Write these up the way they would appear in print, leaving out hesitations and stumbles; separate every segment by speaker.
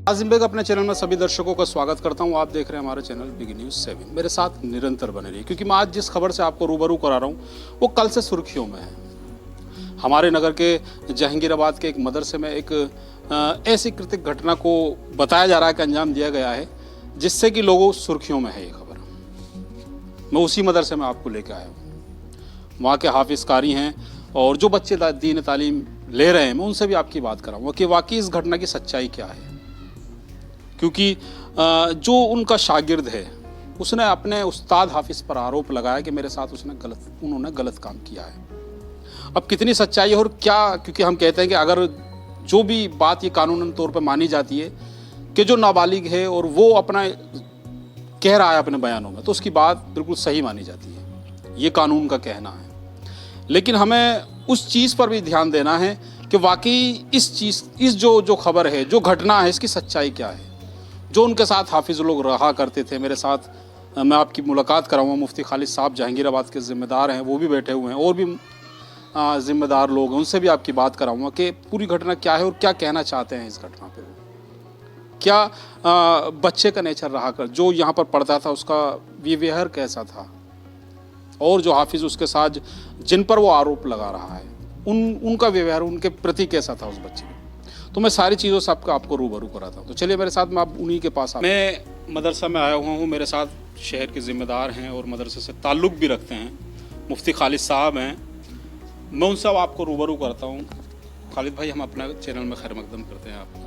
Speaker 1: Azim bag अपने channel में सभी दर्शकों का स्वागत करता हूं। आप देख रहे हैं हमारा चैनल बिग न्यूज़ 7। मेरे साथ निरंतर बने रहिए क्योंकि मैं आज जिस खबर से आपको रूबरू करा रहा हूं वो कल से सुर्खियों में है। हमारे नगर के जहांगीराबाद के एक मदरसे में एक ऐसी कृतिक घटना को बताया जा रहा है कि अंजाम दिया गया है जिससे कि लोगों सुर्खियों में है ये खबर। मैं उसी मदरसे में आपको लेकर आया हूँ। वहाँ के हाफिज कारी हैं और जो बच्चे दीन तालीम ले रहे हैं मैं उनसे भी आपकी बात कराऊंगा कि वाकई इस घटना की सच्चाई क्या है। क्योंकि जो उनका शागिर्द है उसने अपने उस्ताद हाफिज पर आरोप लगाया कि मेरे साथ उन्होंने गलत काम किया है। अब कितनी सच्चाई है और क्या, क्योंकि हम कहते हैं कि अगर जो भी बात ये कानूनन तौर पर मानी जाती है कि जो नाबालिग है और वो अपना कह रहा है अपने बयानों में, तो उसकी बात बिल्कुल सही मानी जाती है, ये कानून का कहना है। लेकिन हमें उस चीज़ पर भी ध्यान देना है कि वाकई इस जो खबर है, जो घटना है, इसकी सच्चाई क्या है। जो उनके साथ हाफिज लोग रहा करते थे, मेरे साथ मैं आपकी मुलाकात कराऊंगा। मुफ्ती खालिद साहब जहांगीराबाद के ज़िम्मेदार हैं, वो भी बैठे हुए हैं और भी ज़िम्मेदार लोग हैं, उनसे भी आपकी बात कराऊंगा कि पूरी घटना क्या है और क्या कहना चाहते हैं इस घटना पे। क्या बच्चे का नेचर रहा कर, जो यहाँ पर पढ़ता था उसका व्यवहार कैसा था, और जो हाफिज उसके साथ जिन पर वो आरोप लगा रहा है उनका व्यवहार उनके प्रति कैसा था उस बच्चे का। तो मैं सारी चीज़ों से आपको रूबरू कराता हूँ। तो चलिए मेरे साथ, मैं आप उन्हीं के पास मैं मदरसा में आया हुआ हूँ। मेरे साथ शहर के ज़िम्मेदार हैं और मदरसे से ताल्लुक़ भी रखते हैं, मुफ्ती खालिद साहब हैं। मैं उनसे आपको रूबरू करता हूँ। खालिद भाई, हम अपना चैनल में खैर मकदम करते हैं आपका।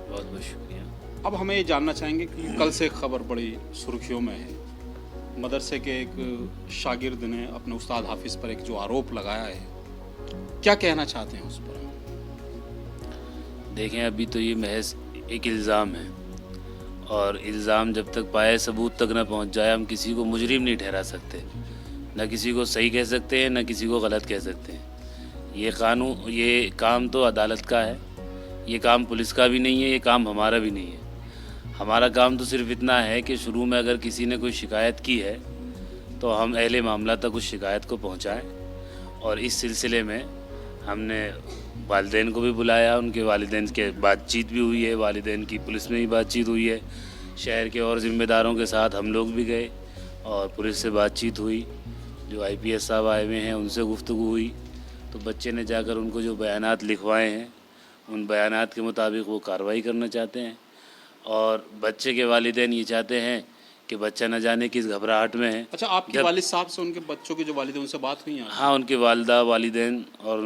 Speaker 2: बहुत बहुत शुक्रिया।
Speaker 1: अब हमें ये जानना चाहेंगे कि कल से खबर बड़ी सुर्खियों में है। मदरसे के एक शागिर्द ने अपने उस्ताद हाफिज़ पर एक जो आरोप लगाया है, क्या कहना चाहते हैं उस पर?
Speaker 2: देखें, अभी तो ये महज एक इल्ज़ाम है और इल्ज़ाम जब तक पाए सबूत तक न पहुंच जाए हम किसी को मुजरिम नहीं ठहरा सकते। न किसी को सही कह सकते हैं, न किसी को गलत कह सकते हैं। ये काम तो अदालत का है, ये काम पुलिस का भी नहीं है, ये काम हमारा भी नहीं है। हमारा काम तो सिर्फ इतना है कि शुरू में अगर किसी ने कोई शिकायत की है तो हम अहले मामला तक उस शिकायत को पहुँचाएँ। और इस सिलसिले में हमने वालिदैन को भी बुलाया, उनके वालिदैन के बातचीत भी हुई है, वालिदैन की पुलिस में भी बातचीत हुई है, शहर के और ज़िम्मेदारों के साथ हम लोग भी गए और पुलिस से बातचीत हुई। जो आईपीएस साहब आए हुए हैं उनसे गुफ्तगू हुई। तो बच्चे ने जाकर उनको जो बयानात लिखवाए हैं उन बयानात के मुताबिक वो कार्रवाई करना चाहते हैं। और बच्चे के वालिदैन ये चाहते हैं कि बच्चा न जाने किस घबराहट में है।
Speaker 1: अच्छा, आपके वालिद साहब से उनके बच्चों की जो वालिद उनसे बात हुई है?
Speaker 2: हाँ, उनके वालिदा वालिदैन और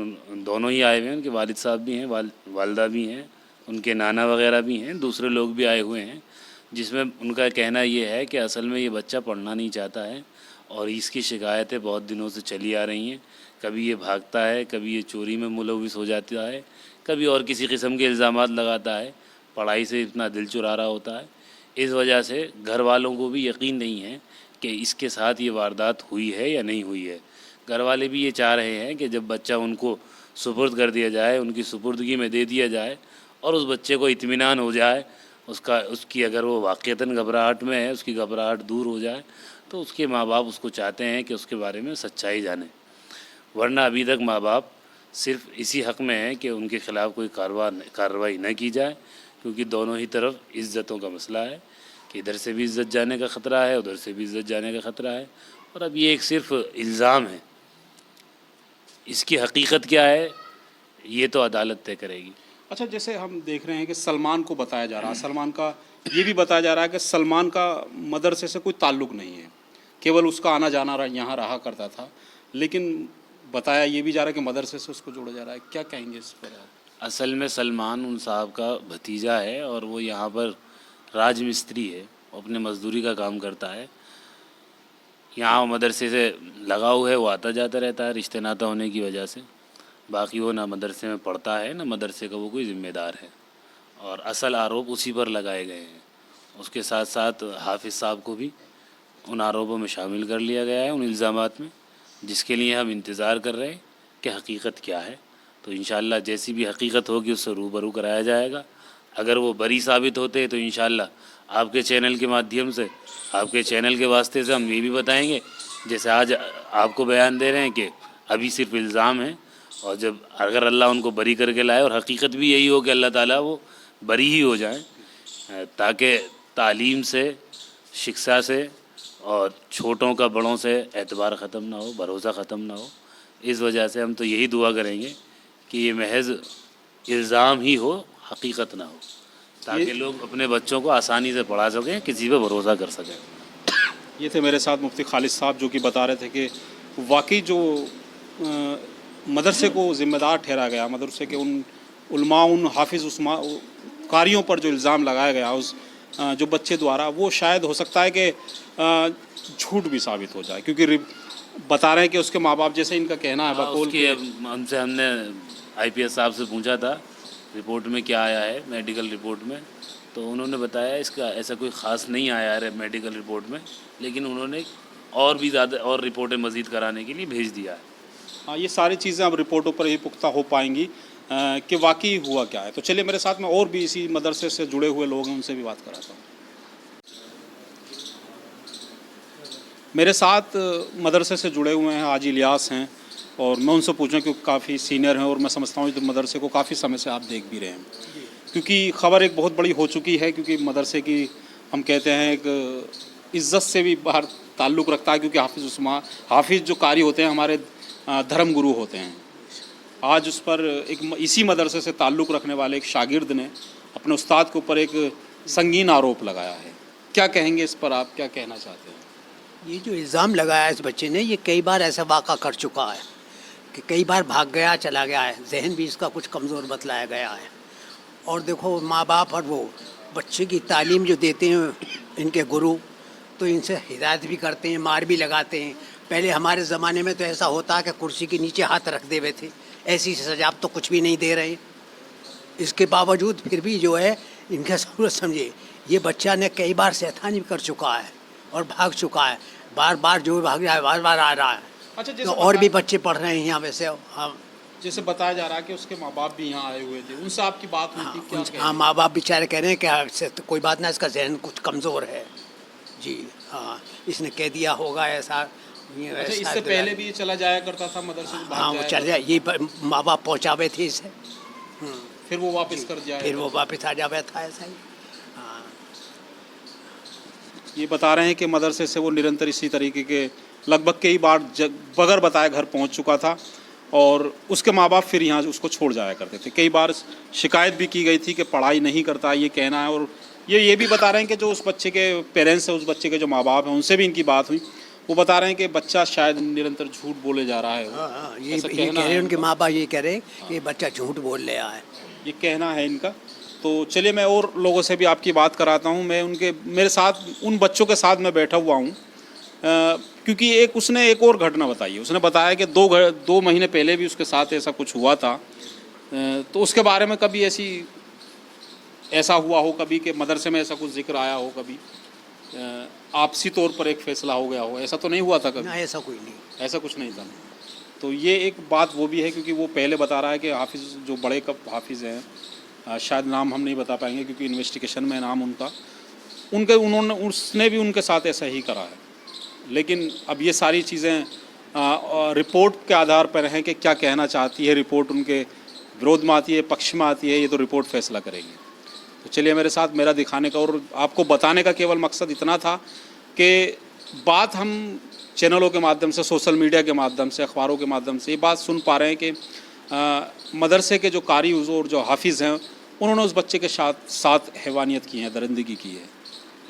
Speaker 2: दोनों ही आए हुए हैं। उनके वालिद साहब भी हैं, वालिदा भी हैं, उनके नाना वगैरह भी हैं, दूसरे लोग भी आए हुए हैं। जिसमें उनका कहना ये है कि असल में ये बच्चा पढ़ना नहीं चाहता है और इसकी शिकायतें बहुत दिनों से चली आ रही हैं। कभी ये भागता है, कभी ये चोरी में मुलविस हो जाता है, कभी और किसी किस्म के इल्ज़ामात लगाता है, पढ़ाई से इतना दिल चुरा रहा होता है। इस वजह से घर वालों को भी यकीन नहीं है कि इसके साथ ये वारदात हुई है या नहीं हुई है। घर वाले भी ये चाह रहे हैं कि जब बच्चा उनको सुपुर्द कर दिया जाए, उनकी सुपुर्दगी में दे दिया जाए और उस बच्चे को इत्मीनान हो जाए, उसकी अगर वो वाक़ईतन घबराहट में है, उसकी घबराहट दूर हो जाए, तो उसके माँ बाप उसको चाहते हैं कि उसके बारे में सच्चाई जाने। वरना अभी तक माँ बाप सिर्फ इसी हक़ में हैं कि उनके ख़िलाफ़ कोई कार्रवाई न की जाए, क्योंकि दोनों ही तरफ इज़्ज़तों का मसला है कि इधर से भी इज़्ज़त जाने का ख़तरा है, उधर से भी इज़्ज़त जाने का ख़तरा है। और अब ये एक सिर्फ इल्ज़ाम है, इसकी हकीकत क्या है ये तो अदालत तय करेगी।
Speaker 1: अच्छा, जैसे हम देख रहे हैं कि सलमान को बताया जा रहा है, सलमान का ये भी बताया जा रहा है कि सलमान का मदरसे से कोई ताल्लुक़ नहीं है, केवल उसका आना जाना यहाँ रहा करता था। लेकिन बताया ये भी जा रहा है कि मदरसे से उसको जोड़ा जा रहा है। क्या कहेंगे इस पर आप?
Speaker 2: असल में सलमान उन साहब का भतीजा है और वो यहाँ पर राज मिस्त्री है, अपने मज़दूरी का काम करता है। यहाँ मदरसे से लगाव है, वो आता जाता रहता है रिश्ते नाता होने की वजह से। बाकी वो ना मदरसे में पढ़ता है, ना मदरसे का वो कोई ज़िम्मेदार है और असल आरोप उसी पर लगाए गए हैं। उसके साथ साथ हाफिज़ साहब को भी उन आरोपों में शामिल कर लिया गया है, उन इल्ज़ामात में, जिसके लिए हम इंतज़ार कर रहे हैं कि हकीकत क्या है। तो इंशाअल्लाह जैसी भी हकीकत होगी उससे रूबरू कराया जाएगा। अगर वो बरी साबित होते हैं तो इंशाअल्लाह आपके चैनल के माध्यम से, आपके चैनल के वास्ते से हम ये भी बताएंगे, जैसे आज आपको बयान दे रहे हैं कि अभी सिर्फ इल्ज़ाम है, और जब अगर अल्लाह उनको बरी करके लाए और हकीकत भी यही हो कि अल्लाह ताला वो बरी ही हो जाए, ताकि तालीम से, शिक्षा से और छोटों का बड़ों से एतबार ख़त्म ना हो, भरोसा ख़त्म ना हो। इस वजह से हम तो यही दुआ करेंगे कि ये महज इल्ज़ाम ही हो, हकीकत ना हो, ताकि लोग अपने बच्चों को आसानी से पढ़ा सकें, किसी पे भरोसा कर सकें।
Speaker 1: ये थे मेरे साथ मुफ्ती खालिद साहब, जो कि बता रहे थे कि वाकई जो मदरसे को ज़िम्मेदार ठहरा गया, मदरसे के उन उलमा, उन हाफिज़ उस्मा कारियों पर जो इल्ज़ाम लगाया गया उस जो बच्चे द्वारा, वो शायद हो सकता है कि झूठ भी साबित हो जाए, क्योंकि बता रहे हैं कि उसके माँ बाप, जैसे इनका कहना है बकौल
Speaker 2: उसकी हमने IPS साहब से पूछा था रिपोर्ट में क्या आया है, मेडिकल रिपोर्ट में, तो उन्होंने बताया इसका ऐसा कोई ख़ास नहीं आया है मेडिकल रिपोर्ट में, लेकिन उन्होंने और भी ज़्यादा और रिपोर्टें मज़ीद कराने के लिए भेज दिया है।
Speaker 1: हाँ, ये सारी चीज़ें अब रिपोर्टों पर ही पुख्ता हो पाएंगी कि वाकई हुआ क्या है। तो चलिए मेरे साथ में और भी इसी मदरसे से जुड़े हुए लोग हैं, उनसे भी बात कराता हूँ। मेरे साथ मदरसे से जुड़े हुए हैं हाजी इलियास हैं, और मैं उनसे पूछूं क्योंकि काफ़ी सीनियर हैं और मैं समझता हूँ तो मदरसे को काफ़ी समय से आप देख भी रहे हैं, क्योंकि ख़बर एक बहुत बड़ी हो चुकी है, क्योंकि मदरसे की हम कहते हैं एक इज़्ज़त से भी बाहर ताल्लुक़ रखता है, क्योंकि हाफिज़ जो कारी होते हैं हमारे धर्म गुरु होते हैं। आज उस पर एक इसी मदरसे से ताल्लुक़ रखने वाले एक शागिर्द ने अपने उस्ताद के ऊपर एक संगीन आरोप लगाया है। क्या कहेंगे इस पर, आप क्या कहना चाहते हैं?
Speaker 3: ये जो इल्ज़ाम लगाया है इस बच्चे ने, ये कई बार ऐसा वाक़ा कर चुका है कि कई बार भाग गया, चला गया है, जहन भी इसका कुछ कमज़ोर बतलाया गया है। और देखो माँ बाप और वो बच्चे की तालीम जो देते हैं इनके गुरु, तो इनसे हिदायत भी करते हैं, मार भी लगाते हैं। पहले हमारे ज़माने में तो ऐसा होता है कि कुर्सी के नीचे हाथ रख दे हुए थे, ऐसी सजा अब तो कुछ भी नहीं दे रहे। इसके बावजूद फिर भी जो है इनका ज़रूरत समझिए, ये बच्चा ने कई बार शैतानी कर चुका है और भाग चुका है, बार बार जो भाग रहा है बार बार आ रहा है।
Speaker 1: अच्छा,
Speaker 3: तो और भी बच्चे पढ़ रहे हैं यहाँ वैसे। हाँ,
Speaker 1: जैसे बताया जा रहा है कि उसके माँ बाप भी यहाँ आए हुए थे, उनसे आपकी बात हुई थी? क्या कह
Speaker 3: हाँ, माँ बाप बेचारे कह रहे हैं कि तो कोई बात ना, इसका जहन कुछ कमज़ोर है जी। हाँ, इसने कह दिया होगा ऐसा।
Speaker 1: अच्छा, इससे पहले भी ये चला जाया करता था मदरसे से?
Speaker 3: हाँ, वो चल जाए, ये माँ बाप पहुँचावे थे इसे,
Speaker 1: फिर वो वापस कर जाए,
Speaker 3: फिर वो वापस आ जावे था, ऐसा ही। हाँ,
Speaker 1: ये बता रहे हैं कि मदरसे से वो निरंतर इसी तरीके के लगभग कई बार बगैर बताए घर पहुंच चुका था, और उसके माँ बाप फिर यहाँ उसको छोड़ जाया करते थे। कई बार शिकायत भी की गई थी कि पढ़ाई नहीं करता, ये कहना है। और ये भी बता रहे हैं कि जो उस बच्चे के पेरेंट्स हैं, उस बच्चे के जो माँ बाप हैं, उनसे भी इनकी बात हुई। वो बता रहे हैं कि बच्चा शायद निरंतर झूठ बोले जा रहा है।
Speaker 3: हाँ, ये कह रहे हैं उनके माँ बाप, ये कह रहे हैं कि बच्चा झूठ बोल रहा है,
Speaker 1: ये कहना है इनका। तो चलिए मैं और लोगों से भी आपकी बात कराता हूँ। मैं मेरे साथ उन बच्चों के साथ मैं बैठा हुआ हूँ, क्योंकि उसने एक और घटना बताई है। उसने बताया कि 2 महीने पहले भी उसके साथ ऐसा कुछ हुआ था। तो उसके बारे में कभी ऐसा हुआ हो कभी कि मदरसे में ऐसा कुछ जिक्र आया हो, कभी आपसी तौर पर एक फ़ैसला हो गया हो? ऐसा तो नहीं हुआ था कभी?
Speaker 3: ना, ऐसा कोई नहीं,
Speaker 1: ऐसा कुछ नहीं था। तो ये एक बात वो भी है, क्योंकि वो पहले बता रहा है कि हाफिज़ जो बड़े कब हाफिज़ हैं, शायद नाम हम नहीं बता पाएंगे क्योंकि इन्वेस्टिगेशन में नाम उनका, उसने भी उनके साथ ऐसा ही करा है। लेकिन अब ये सारी चीज़ें रिपोर्ट के आधार पर हैं कि क्या कहना चाहती है रिपोर्ट, उनके विरोध में आती है, पक्ष में आती है, ये तो रिपोर्ट फैसला करेगी। तो चलिए मेरे साथ, मेरा दिखाने का और आपको बताने का केवल मकसद इतना था कि बात हम चैनलों के माध्यम से, सोशल मीडिया के माध्यम से, अखबारों के माध्यम से ये बात सुन पा रहे हैं कि मदरसे के जो कारी और जो हाफिज़ हैं, उन्होंने उस बच्चे के साथ हैवानियत की है, दरिंदगी की है।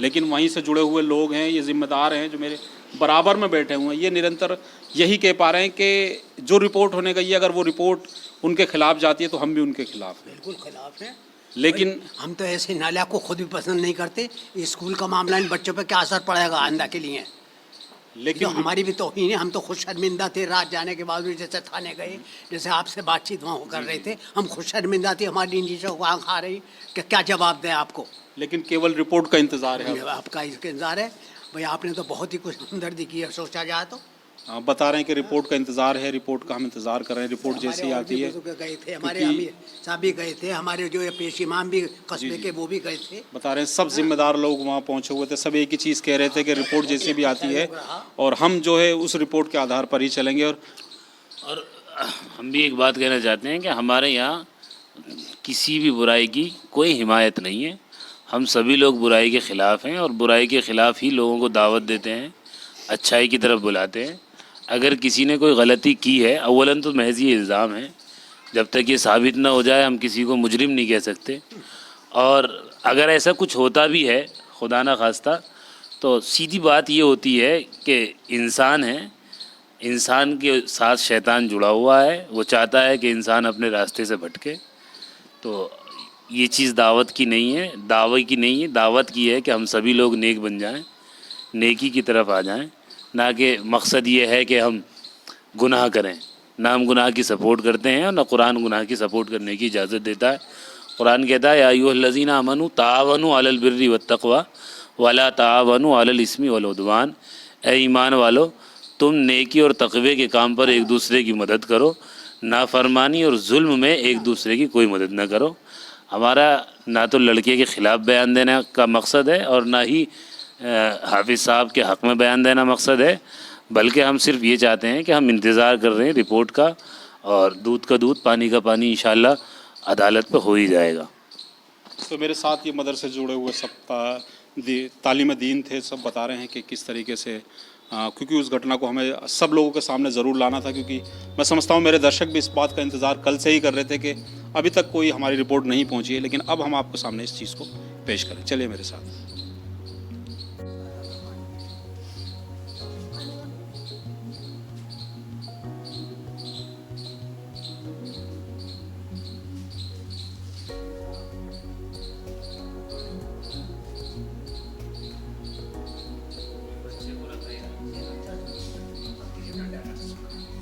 Speaker 1: लेकिन वहीं से जुड़े हुए लोग हैं, ये ज़िम्मेदार हैं जो मेरे बराबर में बैठे हुए हैं, ये निरंतर यही कह पा रहे हैं कि जो रिपोर्ट होने गई है, अगर वो रिपोर्ट उनके खिलाफ जाती है तो हम भी उनके खिलाफ हैं।
Speaker 3: बिल्कुल खिलाफ है।
Speaker 1: लेकिन
Speaker 3: हम तो ऐसे नालायक को खुद भी पसंद नहीं करते। स्कूल का मामला इन बच्चों पे क्या असर पड़ेगा आइंदा के लिए? लेकिन तो हमारी भी तौहीन है, हम तो खुद शर्मिंदा थे रात जाने के बाद भी। जैसे थाने गए, जैसे आपसे बातचीत वहाँ कर रहे थे, हम खुद शर्मिंदा थे, हमारी नीचे को आँख आ रही कि क्या जवाब दें आपको।
Speaker 1: लेकिन केवल रिपोर्ट का इंतज़ार है
Speaker 3: आपका, इसका इंतज़ार है भाई। आपने तो बहुत ही कुछ हमदर्दी की है, सोचा जाए तो।
Speaker 1: बता रहे हैं कि रिपोर्ट का इंतज़ार है, रिपोर्ट का हम इंतज़ार कर रहे हैं। रिपोर्ट जैसे ही आती है,
Speaker 3: गए थे हमारे अमीर साहब भी गए थे, हमारे जो पेश इमाम भी कस्बे के वो भी गए थे।
Speaker 1: बता रहे हैं सब जिम्मेदार लोग वहाँ पहुँचे हुए थे, सब एक ही चीज़ कह रहे थे कि रिपोर्ट जैसे भी आती है और हम जो है उस रिपोर्ट के आधार पर ही चलेंगे।
Speaker 2: और हम भी एक बात कहना चाहते हैं कि हमारे यहाँ किसी भी बुराई की कोई हिमायत नहीं है। हम सभी लोग बुराई के ख़िलाफ़ हैं और बुराई के ख़िलाफ़ ही लोगों को दावत देते हैं, अच्छाई की तरफ बुलाते हैं। अगर किसी ने कोई गलती की है, अव्वलन तो महज़ ये इल्ज़ाम है, जब तक ये साबित ना हो जाए हम किसी को मुजरिम नहीं कह सकते। और अगर ऐसा कुछ होता भी है, खुदा ना खास्ता, तो सीधी बात ये होती है कि इंसान है, इंसान के साथ शैतान जुड़ा हुआ है, वो चाहता है कि इंसान अपने रास्ते से भटके। तो ये चीज़ दावत की नहीं है, दावे की नहीं है, दावत की है कि हम सभी लोग नेक बन जाएं, नेकी की तरफ आ जाएं, ना कि मकसद ये है कि हम गुनाह करें। ना हम गुनाह की सपोर्ट करते हैं और ना कुरान गुनाह की सपोर्ट करने की इजाज़त देता है। कुरान कहता है या अय्युहल्लज़ीना आमनू तावनु अलल बिर्रि वत्तक़वा वला तावनु अलल इस्मि वल उद्वान। ए ईमान वालो, तुम नेकी और तक़वे के काम पर एक दूसरे की मदद करो, नाफरमानी और जुल्म में एक दूसरे की कोई मदद न करो। हमारा ना तो लड़के के ख़िलाफ़ बयान देने का मकसद है और ना ही हाफिज़ साहब के हक़ में बयान देना मकसद है, बल्कि हम सिर्फ ये चाहते हैं कि हम इंतज़ार कर रहे हैं रिपोर्ट का, और दूध का दूध पानी का पानी इंशाअल्लाह अदालत पे हो ही जाएगा।
Speaker 1: तो मेरे साथ ये मदरसे से जुड़े हुए सब तालीम दीन थे, सब बता रहे हैं कि किस तरीके से क्योंकि उस घटना को हमें सब लोगों के सामने ज़रूर लाना था, क्योंकि मैं समझता हूँ मेरे दर्शक भी इस बात का इंतज़ार कल से ही कर रहे थे कि अभी तक कोई हमारी रिपोर्ट नहीं पहुँची है, लेकिन अब हम आपके सामने इस चीज़ को पेश करें। चलिए मेरे साथ।